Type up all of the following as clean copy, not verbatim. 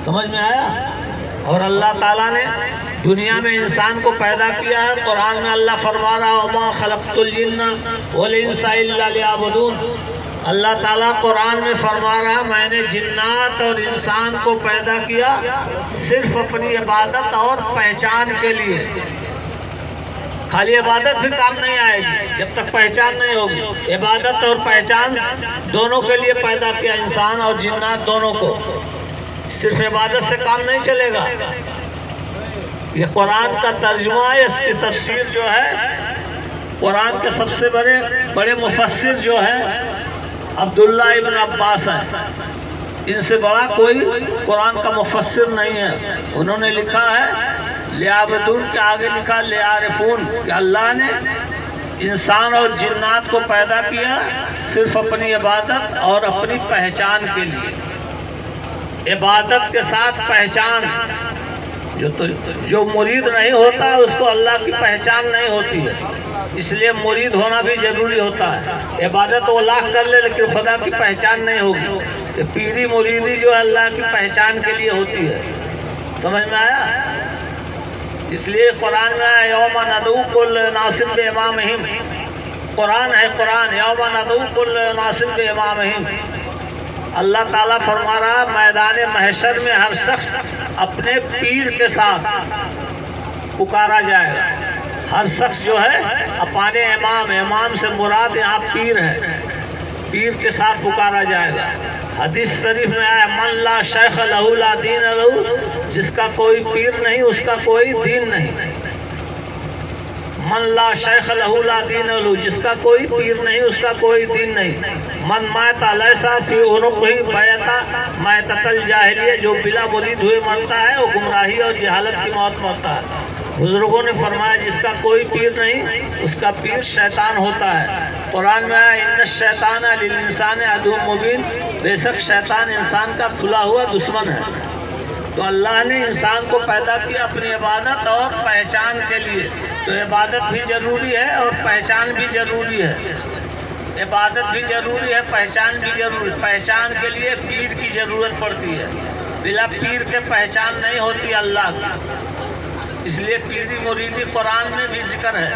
سمجھ میں آیا؟ اور اللہ تعالیٰ نے دنیا میں انسان کو پیدا کیا ہے. قرآن میں اللہ فرما رہا وَمَا خَلَقْتُ الْجِنَّ وَالْإِنسَ إِلَّا لِيَعْبُدُونَ. اللہ تعالیٰ قرآن میں فرما رہا میں نے جنات اور انسان کو پیدا کیا صرف اپنی عبادت اور پہچان کے لیے. خالی عبادت بھی کام نہیں آئے گی جب تک پہچان نہیں ہوگی. عبادت اور پہچان دونوں کے لیے پیدا کیا انسان اور جنات دونوں کو. صرف عبادت سے کام نہیں چلے گا. یہ قرآن کا ترجمہ ہے. اس کی تفسیر جو ہے قرآن کے سب سے بڑے مفسر جو ہے عبداللہ ابن عباس ہیں. ان سے بڑا کوئی قرآن کا مفسر نہیں ہے. انہوں نے لکھا ہے لیعبدون کے آگے لکھا لیعرفون کہ اللہ نے انسان اور جنات کو پیدا کیا صرف اپنی عبادت اور اپنی پہچان کے لیے. عبادت کے ساتھ پہچان. جو مرید نہیں ہوتا اس کو اللہ کی پہچان نہیں ہوتی ہے. اس لیے مرید ہونا بھی ضروری ہوتا ہے. عبادت وہ لاکھ کر لے لیکن خدا کی پہچان نہیں ہوگی. پیری مریدی جو اللہ کی پہچان کے لیے ہوتی ہے. سمجھ میں آیا؟ اس لیے قرآن میں یوم ندعو کل اناس بامامہم. قرآن ہے قرآن. یوم ندعو کل اناس بامامہم. اللہ تعالیٰ فرما رہا میدان محشر میں ہر شخص اپنے پیر کے ساتھ پکارا جائے گا. ہر شخص جو ہے اپنے امام سے مراد یہاں پیر ہے. پیر کے ساتھ پکارا جائے گا. حدیث شریف میں آیا من لا شیخ لہو لا دین لہو. جس کا کوئی پیر نہیں اس کا کوئی دین نہیں. من لا شیخ لہو لا دین لہو. جس کا کوئی پیر نہیں اس کا کوئی دین نہیں. من مات لیسا فی عنقہ بیعۃ میتۃ الجاہلیہ. جو بلا مرید ہوئے مرتا ہے وہ گمراہی اور جہالت کی موت مرتا ہے. بزرگوں نے فرمایا جس کا کوئی پیر نہیں اس کا پیر شیطان ہوتا ہے. قرآن میں آیا ان الشیطان للانسان عدو مبین. بے شک شیطان انسان کا کھلا ہوا دشمن ہے. تو اللہ نے انسان کو پیدا کیا اپنی عبادت اور پہچان کے لیے. تو عبادت بھی ضروری ہے اور پہچان بھی ضروری ہے. عبادت بھی ضروری ہے پہچان بھی ضروری. پہچان کے لیے پیر کی ضرورت پڑتی ہے. بلا پیر کے پہچان نہیں ہوتی اللہ کی. اس لیے پیری مریدی قرآن میں بھی ذکر ہے.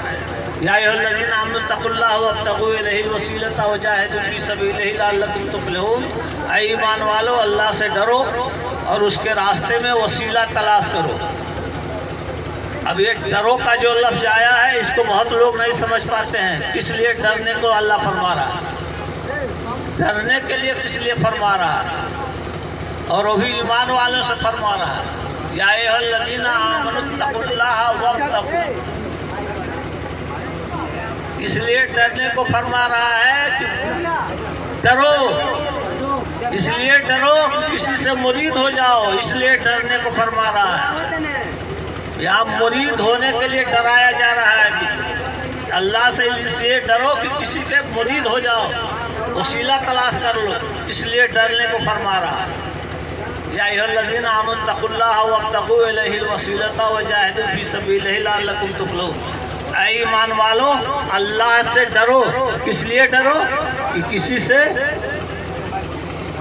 یا ایھا الذین آمنوا اتقوا اللہ وابتغوا الیہ الوسیلۃ وجاہدوا فی سبیلہ لعلکم تفلحون. اے ایمان والو اللہ سے ڈرو اور اس کے راستے میں وسیلہ تلاش کرو. اب یہ ڈرو کا جو لفظ آیا ہے اس کو بہت لوگ نہیں سمجھ پاتے ہیں. کس لیے ڈرنے کو اللہ فرما رہا ہے؟ ڈرنے کے لیے کس لیے فرما رہا ہے؟ اور وہ بھی ایمان والوں سے فرما رہا ہے. یا ایھا الذین آمنوا اتقوا اللہ وابتغوا. اس لیے ڈرنے کو فرما رہا ہے کہ ڈرو. اس لیے ڈرو کہ کسی سے مرید ہو جاؤ. اس لیے ڈرنے کو فرما رہا ہے. یہاں مرید ہونے کے لیے ڈرایا جا رہا ہے کہ اللہ سے اس لیے ڈرو کہ کسی کے مرید ہو جاؤ وسیلہ تلاش کر لو. اس لیے ڈرنے کو فرما رہا ہے. یا ایھا الذین آمنوا اتقوا اللہ وابتغوا الیہ الوسیلۃ وجاہدوا فی سبیلہ لعلکم تفلحون. اے ایمان والو اللہ سے ڈرو. کس لیے ڈرو کہ کسی سے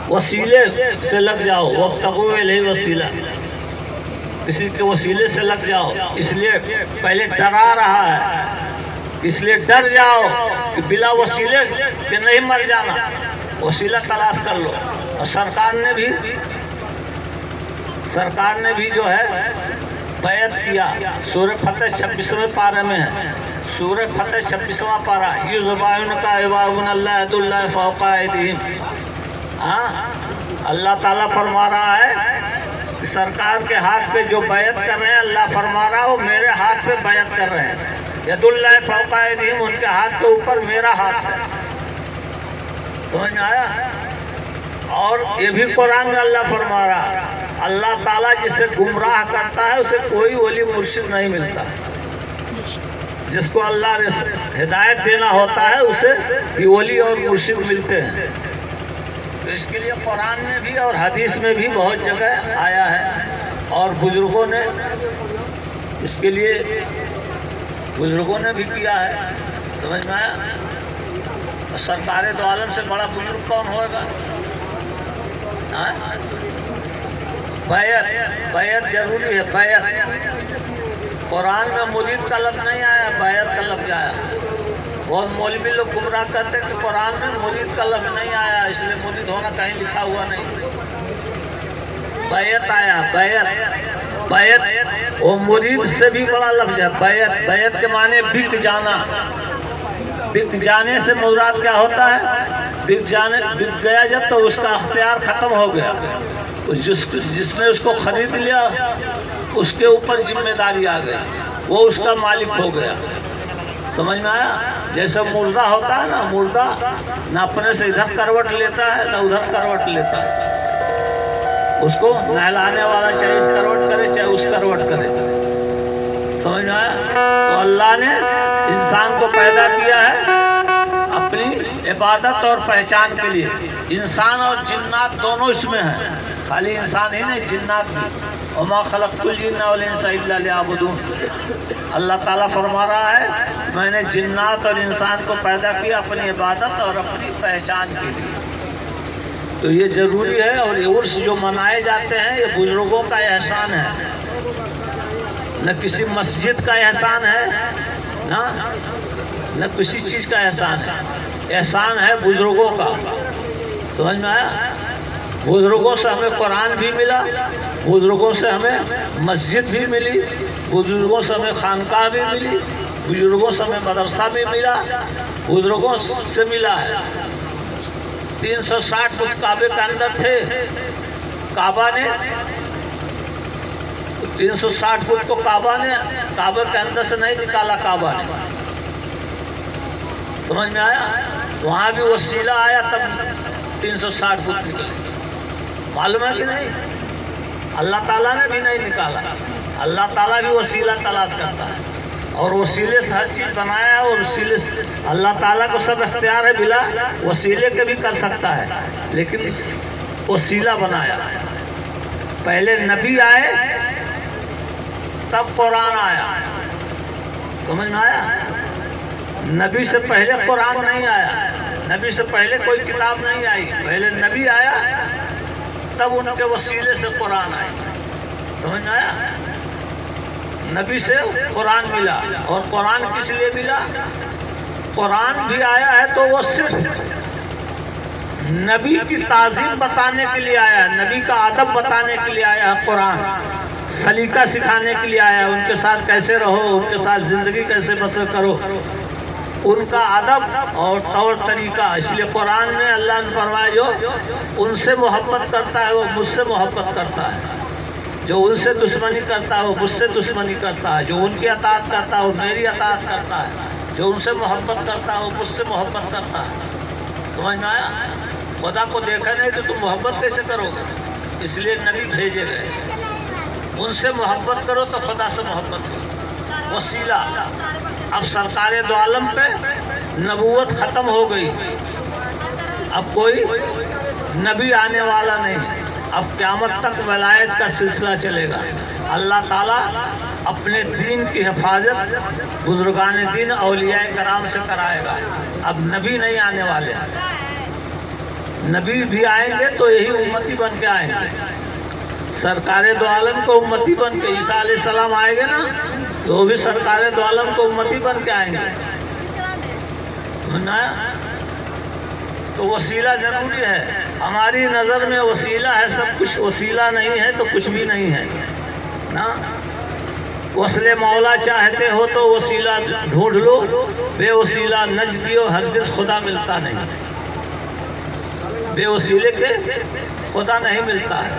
وسیلے سے لگ جاؤ. وابتغوا الیہ الوسیلہ. کسی کے وسیلے سے لگ جاؤ. اس لیے پہلے ڈرا رہا ہے. اس لیے ڈر جاؤ کہ بلا وسیلے کہ نہیں مر جانا. وسیلہ تلاش کر لو. اور سرکار نے بھی جو ہے بیعت کیا. سورہ فتح 26ویں پارے میں ہے. سورہ فتح 26واں پارہ. یذبحونک یبعون اللہ ید اللہ فوق ایدیہم. اللہ تعالیٰ فرما رہا ہے کہ سرکار کے ہاتھ پہ جو بیعت کر رہے ہیں اللہ فرما رہا ہے وہ میرے ہاتھ پہ بیعت کر رہے ہیں. ید اللہ فوق ایدیہم. ان کے ہاتھ کے اوپر میرا ہاتھ ہے. سمجھ میں آیا؟ اور یہ بھی قرآن میں اللہ فرما رہا ہے اللہ تعالیٰ جسے گمراہ کرتا ہے اسے کوئی ولی مرشد نہیں ملتا. جس کو اللہ نے ہدایت دینا ہوتا ہے اسے ہی ولی اور مرشد ملتے ہیں. تو اس کے لیے قرآن میں بھی اور حدیث میں بھی بہت جگہ آیا ہے. اور بزرگوں نے اس کے لیے بزرگوں نے بھی کیا ہے. سمجھ میں آیا؟ سرکار دو عالم سے بڑا بزرگ کون ہوگا؟ بیعت ضروری ہے. بیعت قرآن میں مرید کا لفظ نہیں آیا, بیعت کا لفظ آیا. بہت مولوی لوگ گمراہ کرتے کہ قرآن میں مرید کا لفظ نہیں آیا, اس لیے مرید ہونا کہیں لکھا ہوا نہیں. بیعت آیا. بیعت وہ مرید سے بھی بڑا لفظ ہے. بیعت کے معنی بک جانا. بک جانے سے مراد کیا ہوتا ہے؟ بک گیا جب تو اس کا اختیار ختم ہو گیا. جس نے اس کو خرید لیا اس کے اوپر ذمہ داری آ گئی, وہ اس کا مالک ہو گیا. سمجھ میں آیا؟ جیسے مردہ ہوتا ہے نا, مردہ نہ اپنے سے ادھر کروٹ لیتا ہے نہ ادھر کروٹ لیتا ہے. اس کو نہلانے والا چاہے اس کروٹ کرے چاہے اس کروٹ کرے. سمجھ میں آیا؟ تو اللہ نے انسان کو پیدا کیا ہے اپنی عبادت اور پہچان کے لیے. انسان اور جنات دونوں اس میں ہیں, خالی انسان ہی نہیں, جنات بھی. وما خلقت الجن والانس الا لیعبدون. اللہ تعالیٰ فرما رہا ہے میں نے جنات اور انسان کو پیدا کیا اپنی عبادت اور اپنی پہچان کے لیے. تو یہ ضروری ہے. اور یہ عرس جو منائے جاتے ہیں یہ بزرگوں کا احسان ہے, نہ کسی مسجد کا احسان ہے, نہ کسی چیز کا احسان ہے. احسان ہے بزرگوں کا. سمجھ میں آیا؟ بزرگوں سے ہمیں قرآن بھی ملا, بزرگوں سے ہمیں مسجد بھی ملی, بزرگوں سے ہمیں خانقاہ بھی ملی, بزرگوں سے ہمیں مدرسہ بھی ملا, بزرگوں سے ملا ہے. 360 فٹ کعبے کے اندر تھے. کعبہ نے 360 فٹ کو کعبے کے اندر سے نہیں نکالا. کعبہ نے, سمجھ میں آیا؟ وہاں بھی وسیلہ آیا تب 360 فٹ نکلے. معلوم ہے کہ نہیں؟ اللہ تعالیٰ نے بھی نہیں نکالا. اللہ تعالیٰ بھی وسیلہ تلاش کرتا ہے اور وسیلے سے ہر چیز بنایا ہے. اور وسیلے سے اللہ تعالیٰ کو سب اختیار ہے, بلا وسیلے کے بھی کر سکتا ہے, لیکن وسیلہ بنایا. پہلے نبی آئے تب قرآن آیا. سمجھ میں آیا؟ نبی سے پہلے قرآن نہیں آیا, نبی سے پہلے کوئی کتاب نہیں آئی. پہلے نبی آیا تب ان کے وسیلے سے قرآن آئی. سمجھ میں آیا؟ نبی سے قرآن ملا. اور قرآن کس لیے ملا؟ قرآن بھی آیا ہے تو وہ صرف نبی کی تعظیم بتانے کے لیے آیا ہے, نبی کا ادب بتانے کے لیے آیا ہے. قرآن سلیقہ سکھانے کے لیے آیا ہے, ان کے ساتھ کیسے رہو, ان کے ساتھ زندگی کیسے بسر کرو, ان کا ادب اور طور طریقہ. اس لیے قرآن میں اللہ نے فرمایا جو ان سے محبت کرتا ہے وہ مجھ سے محبت کرتا ہے, جو ان سے دشمنی کرتا ہے وہ مجھ سے دشمنی کرتا ہے, جو ان کی اطاعت کرتا ہے وہ میری اطاعت کرتا ہے, جو ان سے محبت کرتا ہے وہ مجھ سے محبت کرتا ہے. سمجھ میں آیا؟ خدا کو دیکھا نہیں تو تم محبت کیسے کرو گے؟ اس لیے نبی بھیجے گئے. ان سے محبت کرو تو خدا سے محبت کرو. وسیلہ. اب سرکار دو عالم پہ نبوت ختم ہو گئی, اب کوئی نبی آنے والا نہیں. اب قیامت تک ولایت کا سلسلہ چلے گا. اللہ تعالیٰ اپنے دین کی حفاظت بزرگان دین اولیاء کرام سے کرائے گا. اب نبی نہیں آنے والے, نبی بھی آئیں گے تو یہی امتی بن کے آئیں گے. سرکار دو عالم کو امتی بن کے, عیسیٰ علیہ السلام آئیں گے نا تو وہ بھی سرکار دو عالم کو امتی بن کے آئیں گے. تو وسیلہ ضروری ہے. ہماری نظر میں وسیلہ ہے سب کچھ, وسیلہ نہیں ہے تو کچھ بھی نہیں ہے نا. وصل مولا چاہتے ہو تو وسیلہ ڈھونڈ لو, بے وسیلہ نجدی و ہرگز خدا ملتا نہیں. بے وسیلے کے خدا نہیں ملتا ہے.